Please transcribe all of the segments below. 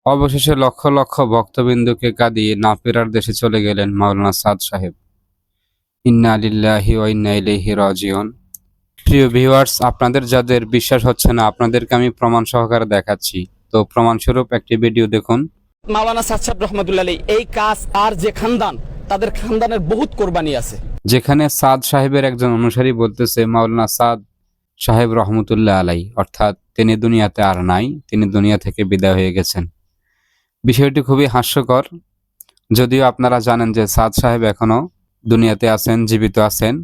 অবশেষে লক্ষ লক্ষ ভক্তবিন্দুকে কাঁদিয়ে না ফেরার দেশে চলে গেলেন মাওলানা সাদ সাহেব। ইন্না লিল্লাহি ওয়া ইন্না ইলাইহি রাজিউন। প্রিয় ভিউয়ার্স, আপনাদের যাদের বিশ্বাস হচ্ছে না, আপনাদেরকে আমি প্রমাণ সহকারে দেখাচ্ছি। তো প্রমাণস্বরূপ একটি ভিডিও দেখুন। মাওলানা সাদ সাহেব রহমতুল্লাহ আলাইহি এই কাজ আর যে খানদান, তাদের খানদানের বহুত কোরবানি আছে। যেখানে সাদ সাহেবের একজন অনুসারী বলতেছে মাওলানা সাদ সাহেব রহমতুল্লাহ আলাই, অর্থাৎ তিনি দুনিয়াতে আর নাই, তিনি দুনিয়া থেকে বিদায় হয়ে গেছেন। বিষয়টি খুবই হাস্যকর। যদিও আপনারা জানেন যে সাদ সাহেব এখনো দুনিয়াতে আছেন, জীবিত আছেন।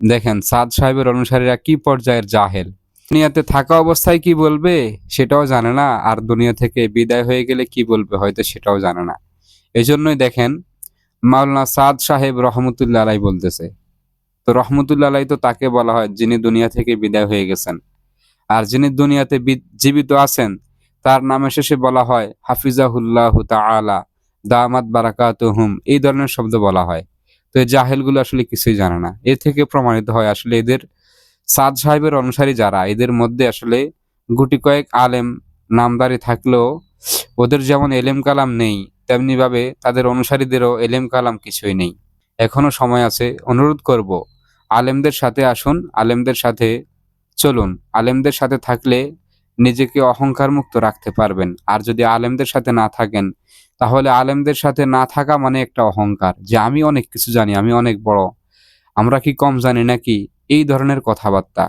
দেখেন সাদ সাহেবের অনুসারীরা কি পর্যায়ের জাহেল। দুনিয়াতে থাকা অবস্থায় কি বলবে সেটাও জানে না, আর দুনিয়া থেকে বিদায় হয়ে গেলে কি বলবে হয়তো সেটাও জানে না। এজন্যই দেখেন মাওলানা সাদ সাহেব রহমতুল্লাহ আলাই বলতেছে। তো রহমতুল্লাহ আলাই তো তাকে বলা হয় যিনি দুনিয়া থেকে বিদায় হয়ে গেছেন, আর যিনি দুনিয়াতে জীবিত আছেন তার নামে শেষে বলা হয় হাফিজাহুল্লাহু তাআলা দামাত বারাকাতুহুম, এই ধরনের শব্দ বলা হয়। তো এই জাহেলগুলো আসলে কিছুই জানে না। এর থেকে প্রমাণিত হয় আসলে এদের সাদ সাহেবের অনুসারী যারা, এদের মধ্যে আসলে গুটি কয়েক আলেম নামদারি থাকলেও ওদের যেমন এলেম কালাম নেই, তেমনি ভাবে তাদের অনুসারীদেরও এলেম কালাম কিছুই নেই। এখনো সময় আছে, অনুরোধ করব আলেমদের সাথে আসুন, আলেমদের সাথে চলুন। আলেমদের সাথে থাকলে নিজেকে অহংকার মুক্ত রাখতে পারবেন। আর যদি আলেমদের সাথে না থাকেন, তাহলে আলেমদের সাথে না থাকা মানে একটা অহংকার, যে আমি অনেক কিছু জানি, আমি অনেক বড়, আমরা কি কম জানি নাকি, এই ধরনের কথাবার্তা।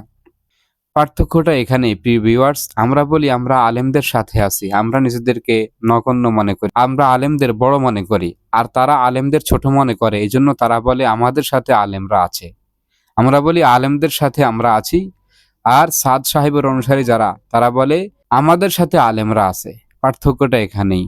পার্থক্যটা এখানেই প্রিয় ভিউয়ার্স। আমরা বলি আমরা আলেমদের সাথে আছি, আমরা নিজেদেরকে নগণ্য মনে করি, আমরা আলেমদের বড় মনে করি, আর তারা আলেমদের ছোট মনে করে। এই জন্য তারা বলে আমাদের সাথে আলেমরা আছে। আমরা বলি আলেমদের সাথে আমরা আছি, আর সাদ সাহেবের অনুসারী যারা তারা বলে আমাদের সাথে আলেমরা আছে। পার্থক্যটা এখানেই।